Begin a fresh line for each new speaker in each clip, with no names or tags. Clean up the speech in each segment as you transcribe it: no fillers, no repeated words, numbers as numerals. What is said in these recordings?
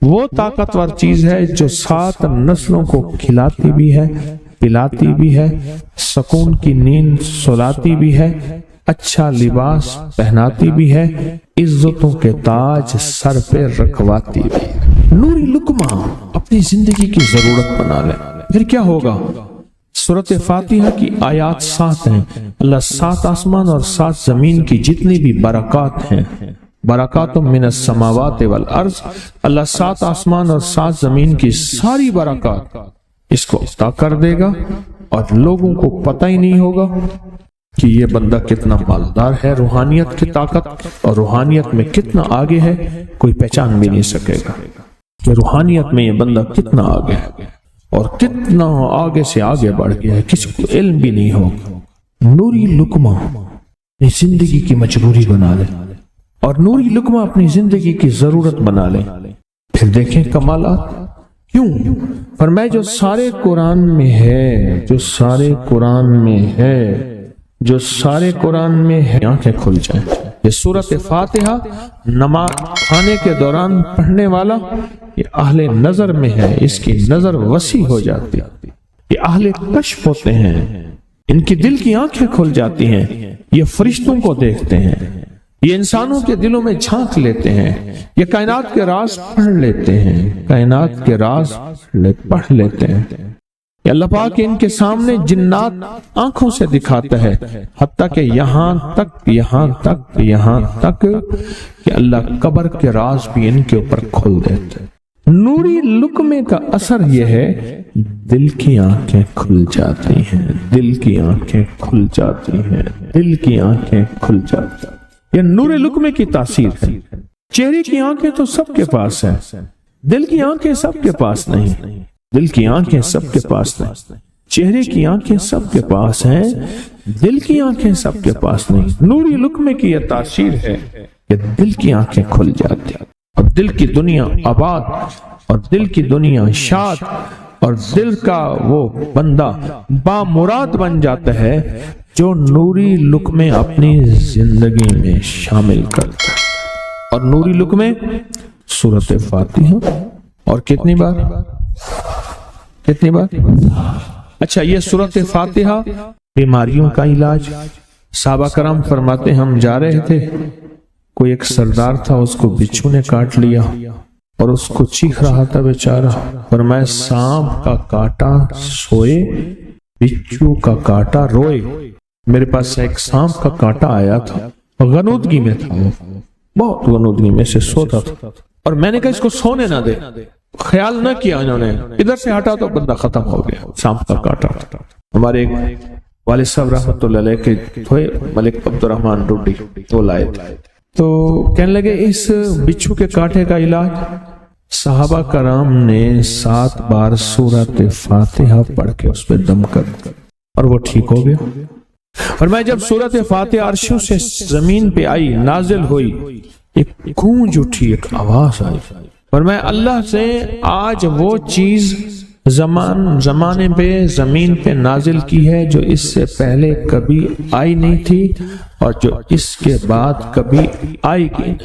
وہ طاقتور چیز ہے جو 7 نسلوں کو کھلاتی بھی ہے، پلاتی بھی ہے، سکون کی نیند سلاتی بھی ہے، اچھا لباس پہناتی بھی ہے، عزتوں کے تاج سر پہ رکھواتی بھی ہے۔ نوری لقمہ اپنی زندگی کی ضرورت بنا لیں، پھر کیا ہوگا؟ سورۃ فاتحہ کی آیات 7 ہیں۔ اللہ 7 آسمان اور 7 زمین کی جتنی بھی برکات ہیں، برکات من السماوات والارض، اللہ 7 آسمان اور 7 زمین کی ساری برکات اس کو عطا کر دے گا، اور لوگوں کو پتہ ہی نہیں ہوگا کہ یہ بندہ کتنا مالدار ہے۔ روحانیت کی طاقت اور روحانیت میں کتنا آگے ہے، کوئی پہچان بھی نہیں سکے گا کہ روحانیت میں یہ بندہ کتنا آگے ہے اور کتنا آگے سے آگے بڑھ گیا ہے، کسی کو علم بھی نہیں ہوگا۔ نوری لقمہ اپنی زندگی کی مجبوری بنا لے، اور نوری لقمہ اپنی زندگی کی ضرورت بنا لے، پھر دیکھیں کمالات۔ کیوں؟ فرمائے جو سارے قرآن میں ہے، جو سارے قرآن میں ہے، جو سارے قرآن میں ہے، آنکھیں کھل جائیں۔ یہ سورۃ فاتحہ نماز کھانے کے دوران پڑھنے والا یہ اہل نظر میں ہے، اس کی نظر وسیع ہو جاتی ہے، یہ اہل کشف ہوتے ہیں، ان کی دل کی آنکھیں کھل جاتی ہیں، یہ فرشتوں کو دیکھتے ہیں، یہ انسانوں کے دلوں میں جھانک لیتے ہیں، یہ کائنات کے راز پڑھ لیتے ہیں، کائنات کے راز پڑھ لیتے ہیں۔ یہ اللہ پاک ان کے سامنے جنات آنکھوں سے دکھاتا ہے، حتیٰ کہ یہاں تک کہ اللہ قبر کے راز بھی ان کے اوپر کھول دیتے ہیں۔ نوری لقمے کا اثر یہ ہے، دل کی آنکھیں کھل جاتی ہیں، دل کی آنکھیں کھل جاتی ہیں، دل کی آنکھیں کھل جاتی ہیں۔ یہ نور لقمے کی تاثیر ہے۔ چہرے کی آنکھیں تو سب کے پاس ہیں، دل کی آنکھیں سب کے پاس نہیں، دل کی آنکھیں سب کے پاس نہیں، چہرے کی آنکھیں سب کے پاس ہیں، دل کی آنکھیں سب کے پاس نہیں۔ نوری لقمے کی یہ تاثیر ہے کہ دل کی آنکھیں کھل جاتی ہیں، اور دل کی دنیا آباد، اور دل کی دنیا شاد، اور دل کا وہ بندہ بامراد بن جاتا ہے جو نوری لقمے اپنی زندگی میں شامل کرتا ہے۔ اور نوری لقمے سورۃ فاتحہ، اور کتنی بار؟ اچھا، یہ سورۃ فاتحہ بیماریوں کا علاج۔ صحابہ کرام فرماتے ہم جا رہے تھے، کوئی ایک سردار تھا، اس کو بچھو نے کاٹ لیا اور اس کو چیخ رہا تھا بیچارہ، فرمایا سانپ کا کاٹا سوئے، بچھو کا کاٹا روئے۔ میرے پاس ایک سانپ کا کاٹا آیا تھا، غنودگی میں تھا، وہ بہت غنودگی میں سے سوتا تھا، اور میں نے کہا اس کو سونے نہ دے، خیال نہ کیا انہوں نے، ادھر سے ہٹا تو بندہ ختم ہو گیا، سانپ کا کاٹا۔ ہمارے ایک والد صاحب رحمۃ اللہ علیہ کے تھے ملک عبد الرحمن ڈوڈی، وہ لائے تھے، تو کہنے لگے اس بچھو کے کاٹے کا علاج، صحابہ کرام نے 7 بار سورۃ فاتحہ پڑھ کے اس پہ دم کر، اور وہ ٹھیک ہو گیا۔ اور میں جب سورۃ فاتحہ عرشوں سے زمین پہ آئی، نازل ہوئی، ایک گونج اٹھی، ایک آواز آئی، اور میں اللہ سے آج وہ چیز زمانے پہ زمین پہ نازل کی ہے جو اس سے پہلے کبھی آئی نہیں تھی، اور جو اس کے بعد کبھی آئے گی نہیں۔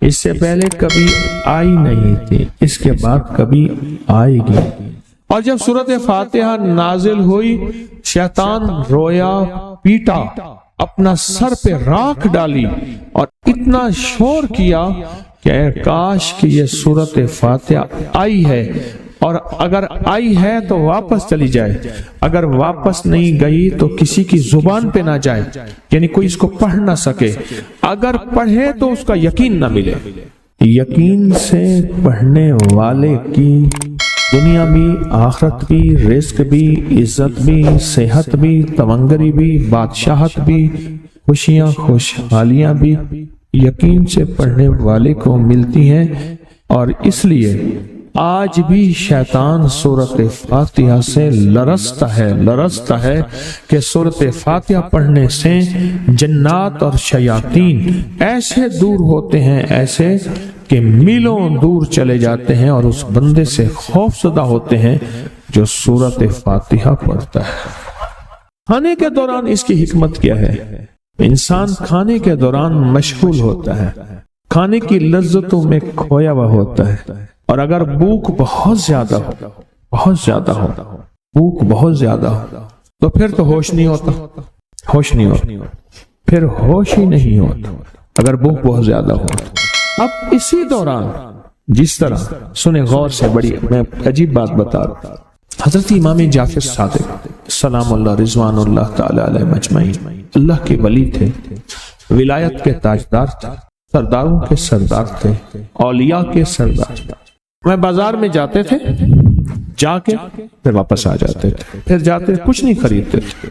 اس سے پہلے کبھی آئی نہیں تھی، اس کے بعد کبھی آئے گی۔ اور جب سورۃ فاتحہ نازل ہوئی، شیطان رویا، پیٹا، اپنا سر پہ راکھ ڈالی، اور اتنا شور کیا کہ کاش کہ یہ سورۃ فاتحہ آئی ہے، اور اگر آئی ہے تو واپس چلی جائے، اگر واپس نہیں گئی تو کسی کی زبان پہ نہ جائے، یعنی کوئی اس کو پڑھ نہ سکے، اگر پڑھے تو اس کا یقین نہ ملے۔ یقین سے پڑھنے والے کی دنیا بھی، آخرت بھی، رزق بھی، عزت بھی، صحت بھی، تونگری بھی، بادشاہت بھی، خوشیاں خوشحالیاں بھی یقین سے پڑھنے والے کو ملتی ہیں۔ اور اس لیے آج بھی شیطان سورۃ فاتحہ سے لرزتا ہے کہ سورۃ فاتحہ پڑھنے سے جنات اور شیاطین ایسے دور ہوتے ہیں، ایسے کہ میلوں دور چلے جاتے ہیں، اور اس بندے سے خوف زدہ ہوتے ہیں جو سورۃ فاتحہ پڑھتا ہے۔ کھانے کے دوران اس کی حکمت کیا ہے؟ انسان کھانے کے دوران مشغول ہوتا ہے، کھانے کی لذتوں میں کھویا ہوا ہوتا ہے، اور اگر بھوک بہت زیادہ ہو بھوک بہت زیادہ ہو تو پھر تو ہوش نہیں ہوتا پھر ہوش ہی نہیں ہوتا اگر بھوک بہت زیادہ ہو۔ اب اسی دوران جس طرح سنیں غور سے، بڑی میں عجیب بات بتا رہا ہوں، حضرت امام جعفر صادق سلام اللہ رضوان اللہ تعالی علیہ مجمعین اللہ کے ولی تھے، ولایت کے تاجدار تھے، سرداروں کے سردار تھے، اولیاء کے سردار تھے۔ میں بازار میں جاتے تھے، جا کے پھر واپس آ جاتے تھے، پھر جاتے کچھ نہیں خریدتے تھے۔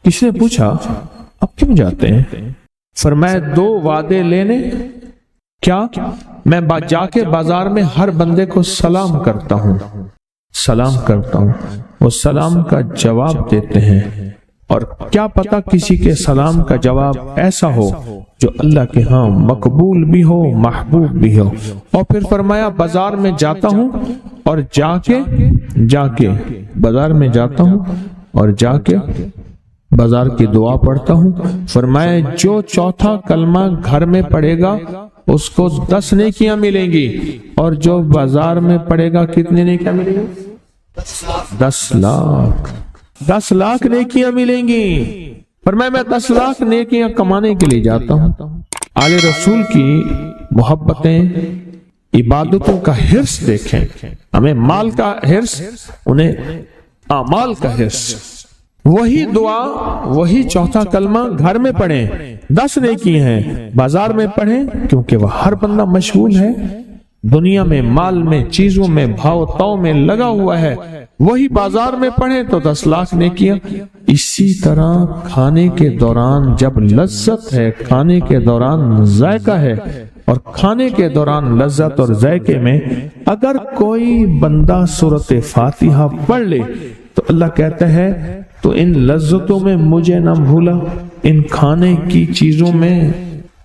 کسی نے پوچھا اب کیوں جاتے ہیں؟ فرمایا 2 وعدے لینے، کیا میں جا کے بازار میں ہر بندے کو سلام کرتا ہوں، وہ سلام کا جواب دیتے ہیں، اور کیا پتا کسی کے سلام کا جواب ایسا ہو جو اللہ کے ہاں مقبول بھی ہو، محبوب بھی ہو۔ اور پھر فرمایا بازار میں جاتا ہوں اور جا کے بازار میں جاتا ہوں اور جا کے بازار کی دعا پڑھتا ہوں۔ فرمایا جو چوتھا کلمہ گھر میں پڑھے گا اس کو 10 نیکیاں ملیں گی، اور جو بازار میں پڑھے گا کتنے نیکیاں ملیں گی؟ 10 لاکھ نیکیاں ملیں گی۔ فرمایا میں 10 لاکھ نیکیاں کمانے کے لیے جاتا ہوں۔ آل رسول کی محبتیں، عبادتوں کا حرص دیکھیں، ہمیں مال کا حرص، انہیں اعمال کا حرص۔ وہی دعا، وہی چوتھا کلمہ گھر میں پڑھیں، 10 نیکی ہیں، بازار میں پڑھیں کیونکہ وہ ہر بندہ مشغول ہے، دنیا میں، مال میں، چیزوں میں، بھاؤ تاؤ میں لگا ہوا ہے، وہی بازار میں پڑھیں تو 10 لاکھ نیکیاں۔ اسی طرح کھانے کے دوران جب لذت ہے، کھانے کے دوران ذائقہ ہے، اور کھانے کے دوران لذت اور ذائقے میں اگر کوئی بندہ سورۃ فاتحہ پڑھ لے تو اللہ کہتا ہے تو ان لذتوں میں مجھے نہ بھولا، ان کھانے کی چیزوں میں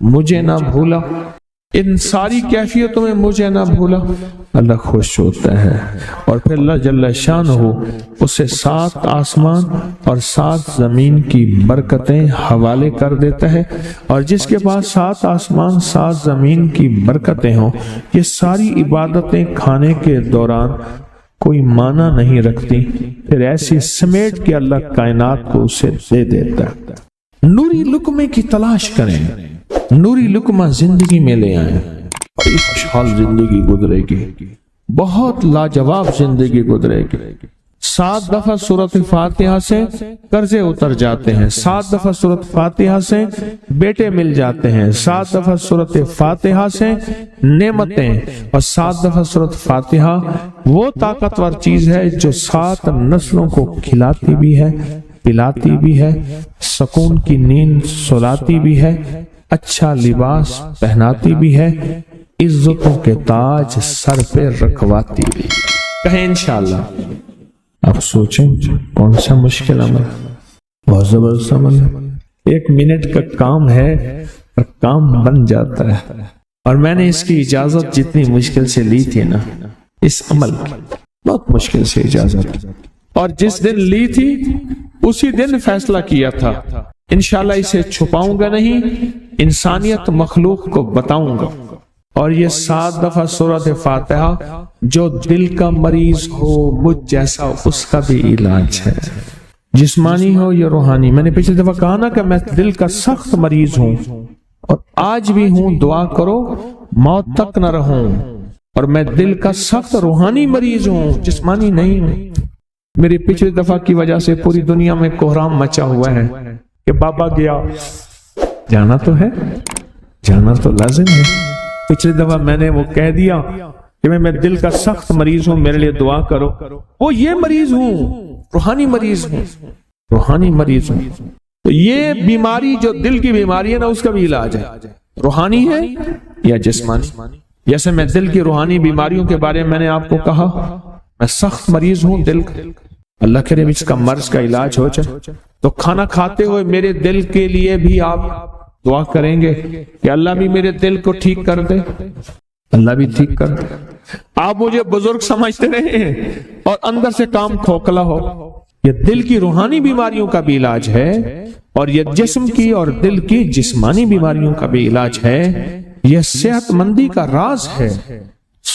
مجھے نہ بھولا، ان ساری کیفیتوں میں مجھے نہ بھولا۔ اللہ خوش ہوتا ہے، اور پھر اللہ جل شانہ اسے 7 آسمان اور 7 زمین کی برکتیں حوالے کر دیتا ہے، اور جس کے پاس 7 آسمان 7 زمین کی برکتیں ہوں، یہ ساری عبادتیں کھانے کے دوران کوئی معنی نہیں رکھتی، پھر ایسی سمیٹ کے اللہ کائنات کو اسے دے دیتا ہے۔ نوری لقمے کی تلاش کریں، نوری لقمہ زندگی میں لے آئیں، بڑی خوشحال زندگی گزرے گی، بہت لاجواب زندگی گزرے گی۔ 7 دفعہ سورۃ فاتحہ سے قرضے اتر جاتے ہیں، 7 دفعہ سورۃ فاتحہ سے بیٹے مل جاتے ہیں، 7 دفعہ سورۃ فاتحہ سے نعمتیں، اور 7 دفعہ سورۃ فاتحہ وہ طاقتور چیز ہے جو 7 نسلوں کو کھلاتی بھی ہے، پلاتی بھی ہے، سکون کی نیند سلاتی بھی ہے، اچھا لباس پہناتی بھی ہے، عزتوں کے تاج سر پہ رکھواتی بھی۔ کہیں انشاءاللہ۔ آپ سوچیں کون سا مشکل عمل، بہت زبردست عمل ہے، 1 منٹ کا کام ہے اور کام بن جاتا ہے۔ اور میں نے اس کی اجازت جتنی مشکل سے لی تھی نا، اس عمل کی بہت مشکل سے اجازت، اور جس دن لی تھی اسی دن فیصلہ کیا تھا انشاءاللہ اسے چھپاؤں گا نہیں، انسانیت مخلوق کو بتاؤں گا۔ اور یہ 7 دفعہ سورۃ فاتحہ جو دل کا مریض ہو مجھ جیسا اس کا بھی علاج ہے، جسمانی ہو یا روحانی۔ میں نے پچھلی دفعہ کہا نا کہ میں دل کا سخت مریض ہوں اور آج بھی ہوں، دعا کرو موت تک نہ رہوں، اور میں دل کا سخت روحانی مریض ہوں، جسمانی نہیں ہوں۔ میری پچھلی دفعہ کی وجہ سے پوری دنیا میں کوہرام مچا ہوا ہے کہ بابا گیا، جانا تو ہے، جانا تو لازم ہے۔ پچھلی دفعہ میں نے وہ کہہ دیا کہ میں دل کا سخت مریض ہوں، میرے لیے دعا کرو، وہ یہ مریض ہوں، روحانی مریض ہوں، روحانی مریض ہوں۔ تو یہ بیماری جو دل کی بیماری ہے نا، اس کا بھی علاج ہے، روحانی ہے یا جسمانی۔ جیسے میں دل کی روحانی بیماریوں کے بارے میں نے آپ کو کہا، میں سخت مریض ہوں دل کا، اللہ کرے اس کا مرض کا علاج ہو جائے۔ تو کھانا کھاتے ہوئے میرے دل کے لیے بھی آپ دعا کریں گے کہ اللہ بھی میرے دل کو ٹھیک کر دے، اللہ بھی ٹھیک کر دے۔ آپ مجھے بزرگ سمجھتے رہے اور اندر سے کام کھوکھلا ہو، یہ دل کی روحانی بیماریوں کا بھی علاج ہے، اور یہ جسم کی اور دل کی جسمانی بیماریوں کا بھی علاج ہے۔ یہ صحت مندی کا راز ہے۔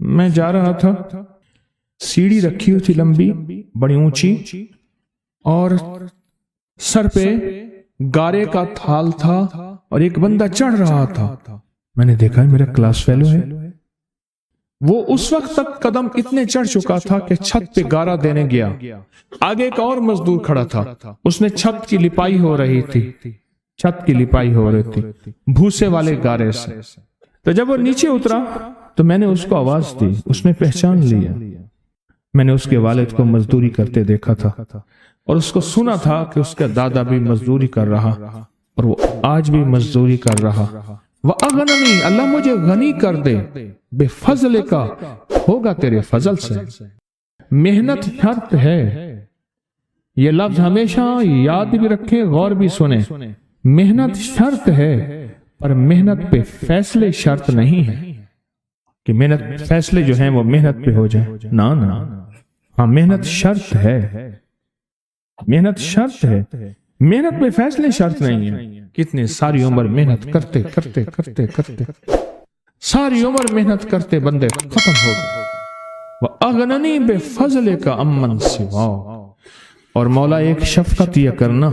میں جا رہا تھا، سیڑھی رکھی ہوئی تھی لمبی بڑی اونچی، اور سر پہ گارے کا تھال تھا اور ایک بندہ چڑھ رہا تھا. میں نے دیکھا میرا کلاس فیلو ہے. وہ اس وقت تک قدم اتنے چڑھ چکا تھا کہ چھت پہ گارا دینے گیا. آگے ایک اور مزدور کھڑا تھا، اس نے چھت کی لپائی ہو رہی تھی، چھت کی لپائی ہو رہی تھی بھوسے والے گارے سے. تو جب وہ نیچے اترا تو میں نے اس کو آواز دی، اس نے پہچان لیا. میں نے اس کے والد کو مزدوری کرتے دیکھا تھا اور اس کو سنا تھا کہ اس کا دادا بھی مزدوری کر رہا اور وہ آج بھی مزدوری کر رہا. وَأَغْنَنِي، اللہ مجھے غنی کر دے، بے فضل کا، ہوگا تیرے فضل سے. محنت شرط ہے، یہ لفظ ہمیشہ یاد بھی رکھیں، غور بھی سنیں. محنت شرط ہے پر محنت پہ فیصلے شرط نہیں ہے کہ محنت فیصلے جو ہیں وہ محنت پہ ہو جائیں. نا نا، ہاں محنت شرط ہے، محنت شرط ہے، محنت پہ فیصلے شرط نہیں ہے. کتنے ساری عمر محنت کرتے کرتے کرتے کرتے ساری عمر محنت کرتے بندے ختم ہو گئے. وَأَغْنَنِي بِفَضْلِكَ عَمَّنْ سِوَاكَ، اور مولا ایک شفقت یہ کرنا،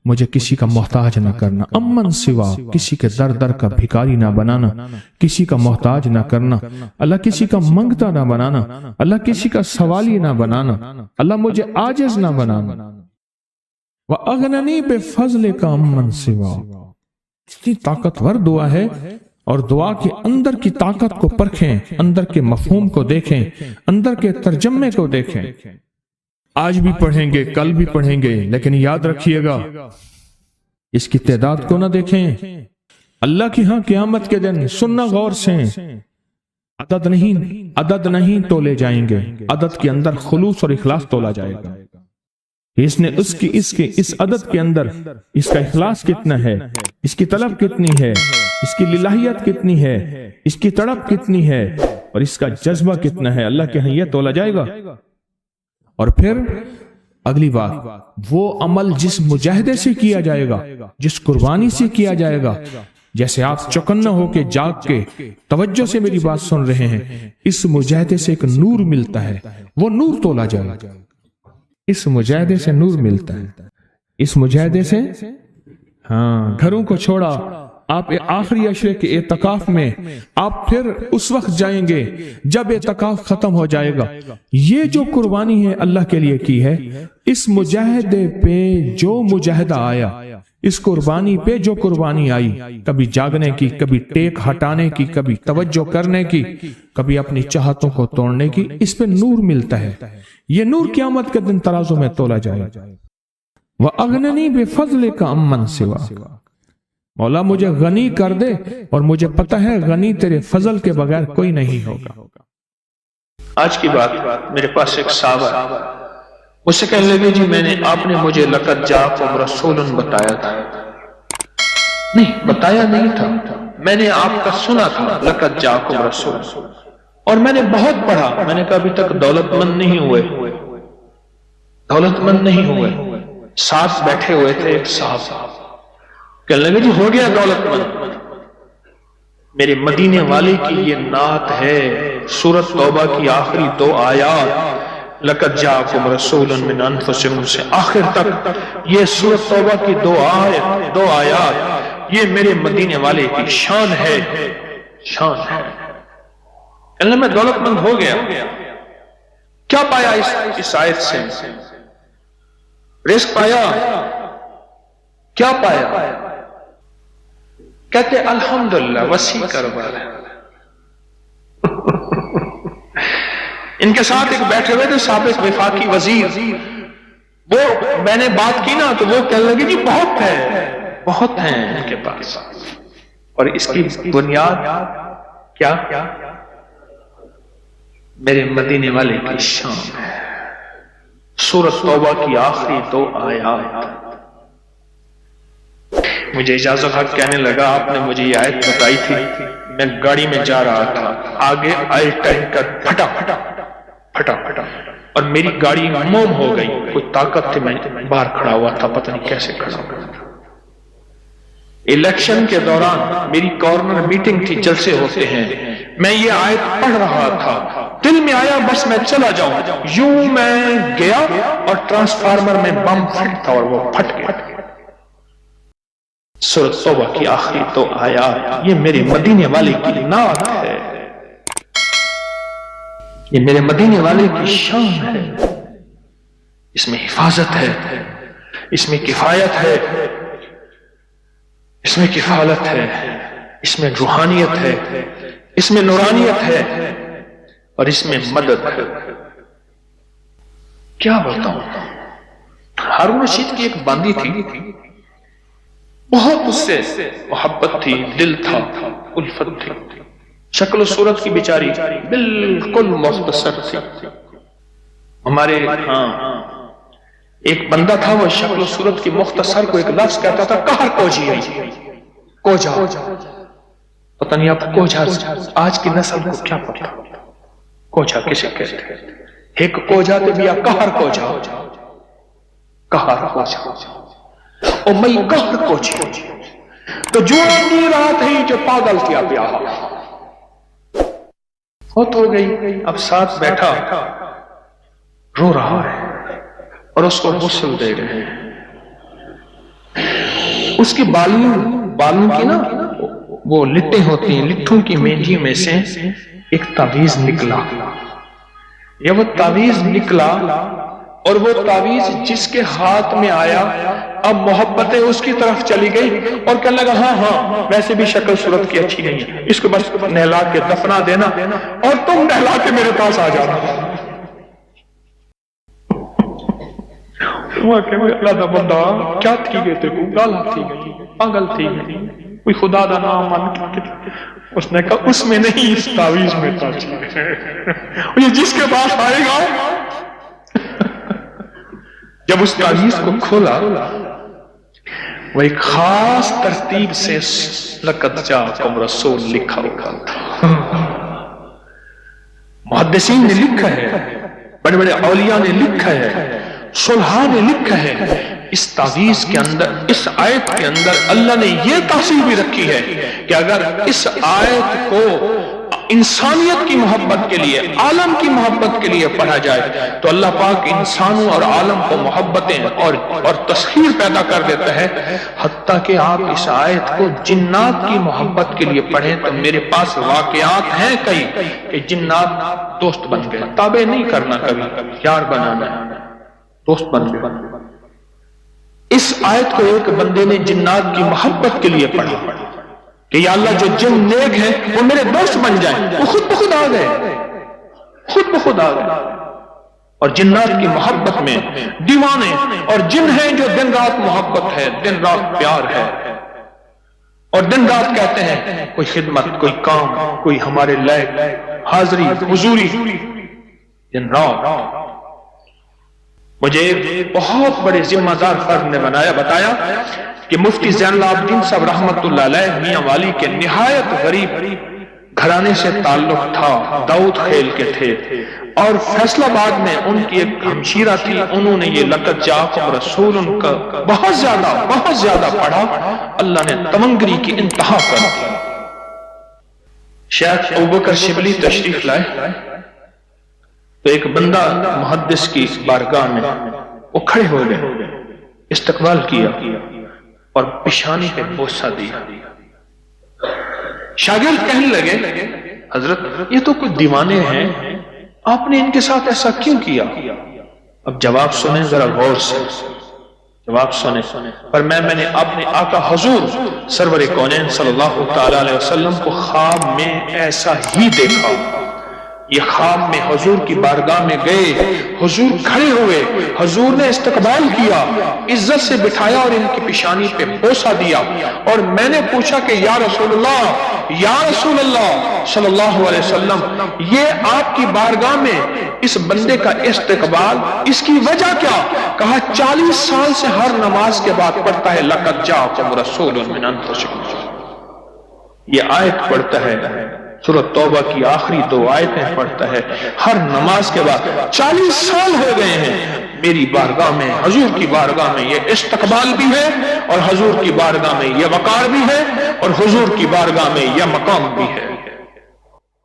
مجھے کسی کا محتاج نہ کرنا. امن سوا، کسی کے در در کا بھکاری نہ بنانا، کسی کا محتاج نہ کرنا. اللہ کسی کا منگتا نہ بنانا، اللہ کسی کا سوالی نہ بنانا، اللہ مجھے عاجز نہ بنانا. وَأَغْنَنِي بِفَضْلِكَ عَمَّنْ سِوَاكَ، اتنی طاقتور دعا ہے. اور دعا کے اندر کی طاقت کو پرکھیں، اندر کے مفہوم کو دیکھیں، اندر کے ترجمے کو دیکھیں. آج بھی پڑھیں گے، کل بھی پڑھیں گے، لیکن یاد رکھیے گا اس کی تعداد کو نہ دیکھیں. اللہ کی ہاں قیامت کے دن سننا غور سے، عدد نہیں تولے جائیں گے، عدد کے اندر خلوص اور اخلاص تولا جائے گا. اس نے اس عدد کے اندر اس کا اخلاص کتنا ہے، اس کی طلب کتنی ہے، اس کی للہیت کتنی ہے، اس کی تڑپ کتنی ہے، اور اس کا جذبہ کتنا ہے، اللہ کے ہاں یہ تولا جائے گا. اور پھر اگلی بات، وہ عمل جس مجاہدے سے کیا جائے گا، جس قربانی سے کیا جائے گا، جیسے آپ چوکنا ہو کے جاگ کے توجہ سے میری بات سن رہے ہیں، اس مجاہدے سے ایک نور ملتا ہے، وہ نور تولا جائے گا. اس مجاہدے سے نور ملتا ہے، اس مجاہدے سے. ہاں، گھروں کو چھوڑا، آپ آخری عشرے کے اعتکاف میں آپ پھر اس وقت جائیں گے جب اعتکاف ختم ہو جائے گا. یہ جو قربانی ہے اللہ کے لیے کی ہے، اس مجاہدے پہ جو مجاہدہ آیا، اس قربانی پہ جو قربانی آئی، کبھی جاگنے کی، کبھی ٹیک ہٹانے کی، کبھی توجہ کرنے کی، کبھی اپنی چاہتوں کو توڑنے کی، اس پہ نور ملتا ہے. یہ نور قیامت کے دن ترازو میں تولا جائے. وَأَغْنَنِي بِفَضْلِكَ عَمَّنْ سِوَاكَ، مولا مجھے غنی کر دے، اور مجھے پتہ ہے غنی تیرے فضل کے بغیر کوئی نہیں ہوگا.
آج کی بات، میرے پاس ایک صحابہ مجھ سے کہنے لگے، جی میں نے، آپ نے مجھے لقد جاءکم رسول بتایا تھا. نہیں، بتایا نہیں تھا، میں نے آپ کا سنا تھا، لقد جاءکم رسول، اور میں نے بہت پڑھا. میں نے کہا ابھی تک دولت مند نہیں ہوئے، دولت مند نہیں ہوئے. ساتھ بیٹھے ہوئے تھے ایک صاحب، کہنے لگے جی ہو گیا دولت مند. میرے مدینے والے کی یہ نعت ہے، سورۃ توبہ کی آخری 2 آیات، لقد جاءکم رسول من انفسکم سے آخر تک یہ سورۃ توبہ کی 2 آیات، یہ میرے مدینے والے کی شان ہے، شان ہے. کہنے میں دولت مند ہو گیا. کیا پایا اس آیت سے؟ رزق پایا؟ کیا پایا؟ کہتے الحمدللہ وسیع کاروبار ہے. ان کے ساتھ ایک بیٹھے ہوئے تھے سابق وفاقی وزیر، وہ میں نے بات کی نا تو وہ کہنے لگے جی بہت ہے، بہت ہیں ان کے پاس. اور اس کی بنیاد کیا؟ میرے مدینے والے کی شان ہے. سورۃ توبہ کی آخری 2 آیات. مجھے اجازت حق کہنے لگا، آپ نے مجھے یہ آیت بتائی تھی، میں گاڑی میں جا رہا تھا، آگے آئی ٹینکر پھٹا پھٹا پھٹا پھٹا اور میری گاڑی موم ہو گئی. کوئی طاقت تھی، میں باہر کھڑا ہوا تھا، پتہ نہیں کیسے کھڑا ہوا تھا. الیکشن کے دوران میری کارنر میٹنگ تھی، جلسے ہوتے ہیں، میں یہ آیت پڑھ رہا تھا دل میں آیا بس میں چلا جاؤں، یوں میں گیا اور ٹرانسفارمر میں بم فٹ تھا اور وہ پھٹ گیا۔ سورۃ توبہ کی آخری تو آیات، یہ میرے مدینے والے کی نعت ہے، یہ میرے مدینے والے کی شان ہے۔ اس میں حفاظت ہے، اس میں کفایت ہے، اس میں کفالت ہے، اس میں روحانیت ہے، اس میں نورانیت ہے، اور اس میں مدد ہے۔ کیا بتاؤں، ہارون رشید کی ایک باندی تھی، بہت اس سے محبت تھی، دل تھا، الفت تھی، شکل و صورت کی بیچاری بالکل مختصر تھی۔ ہمارے ہاں ایک بندہ تھا، وہ شکل و صورت کی مختصر کو ایک لفظ کہتا تھا، کہر کوجی ہے، کوجا۔ پتہ نہیں آپ کوجا آج کی نسل کو کیا پتا، کوجا کسے کہتے ہیں؟ ایک کوجا تے بیا کہر کوجا، کہر کوجا، او مئی کہر کوجی تو جو آنی رات ہی جو پاگل کیا پیا فوت ہو گئی۔ اب ساتھ بیٹھا رو رہا ہے اور اس کو غسل دے رہے ہیں۔ اس کی بالوں کی نا وہ لٹیں ہوتی ہیں، لٹھوں کی مینجی میں سے ایک تعویذ نکلا، یا وہ تعویذ نکلا اور وہ تعویذ جس کے ہاتھ میں آیا اب محبتیں اس کی طرف چلی گئی اور کہنے لگا ہاں ویسے بھی شکل صورت کی اچھی نہیں ہے، اس کو بس نہلا کے دفنا دینا اور تم نہلا کے میرے پاس آ جانا۔ اللہ دا بندہ کیا تھی گئے تھے، گالا تھی گئی، پاگل تھی گئی، کوئی خدا دا نام من کے اس نے کہا اس میں نہیں، اس تعویذ میں تھا، یہ جس کے پاس آئے گا۔ جب اس تعویذ کو کھولا وہ ایک خاص ترتیب سے لقد جاءکم رسول لکھا ہوا تھا۔ محدثین نے لکھا ہے، بڑے بڑے اولیاء نے لکھا ہے، صلحاء نے لکھا ہے، اس تعویذ کے اندر، اس آیت کے اندر اللہ نے یہ تاثیر بھی رکھی ہے کہ اگر اس آیت کو انسانیت کی محبت کے لیے، عالم کی محبت کے لیے پڑھا جائے تو اللہ پاک انسانوں اور عالم کو محبتیں اور تسخیر پیدا کر دیتا ہے، حتیٰ کہ آپ اس آیت کو جنات کی محبت کے لیے پڑھیں تو میرے پاس واقعات ہیں کئی کہ جنات دوست بن گئے، تابع نہیں کرنا، کبھی یار بنانا، دوست بن گئے۔ اس آیت کو ایک بندے نے جنات کی محبت کے لیے پڑھا کہ یا اللہ جو جن نیک ہیں وہ میرے دوست بن جائیں، وہ خود بخود آ گئے، خود بخود آ گئے، اور جنات کی محبت میں دیوانے اور جن ہیں جو دن رات محبت ہے، دن رات پیار ہے، اور دن رات کہتے ہیں کوئی خدمت، کوئی کام، کوئی ہمارے لائق حاضری حضوری، دن رات۔ مجھے ایک بہت بڑے ذمہ دار فرد نے بتایا کہ مفتی زین العابدین صاحب رحمت اللہ علیہ میاں والی کے نہایت غریب گھرانے سے تعلق تھا، داؤد خیل کے تھے، اور فیصل آباد میں ان کی ایک ہمشیرہ تھی، انہوں نے یہ لقد جاءکم رسول ان کا بہت زیادہ پڑھا، اللہ نے تمنگری کی انتہا کر دی۔ شیخ ابوبکر شبلی تشریف لائے تو ایک بندہ محدث کی بارگاہ میں وہ کھڑے ہو گئے، استقبال کیا اور پیشانی پہ بوسہ دیا۔ شاگرد کہنے لگے حضرت یہ تو کچھ دیوانے ہیں، آپ نے ان کے ساتھ ایسا کیوں کیا؟ اب جواب سنیں ذرا غور سے، جواب سنیں۔ پر میں نے اپنے آقا حضور سرور کونین صلی اللہ تعالی علیہ وسلم کو خواب میں ایسا ہی دیکھا۔ یہ خواب میں حضور کی بارگاہ میں گئے، حضور کھڑے ہوئے، حضور نے استقبال کیا، عزت سے بٹھایا اور ان کی پیشانی پہ بوسہ دیا، اور میں نے پوچھا کہ یا رسول اللہ صلی اللہ علیہ وسلم، یہ آپ کی بارگاہ میں اس بندے کا استقبال، اس کی وجہ کیا؟ کہا 40 سال سے ہر نماز کے بعد پڑھتا ہے لقد جاءکم رسول من انفسکم، یہ آیت پڑھتا ہے، سورۃ توبہ کی آخری 2 آیتیں پڑھتا ہے ہر نماز کے بعد۔ 40 سال ہو گئے ہیں میری بارگاہ میں، حضور کی بارگاہ میں یہ استقبال بھی ہے، اور حضور کی بارگاہ میں یہ وقار بھی ہے، اور حضور کی بارگاہ میں یہ مقام بھی ہے۔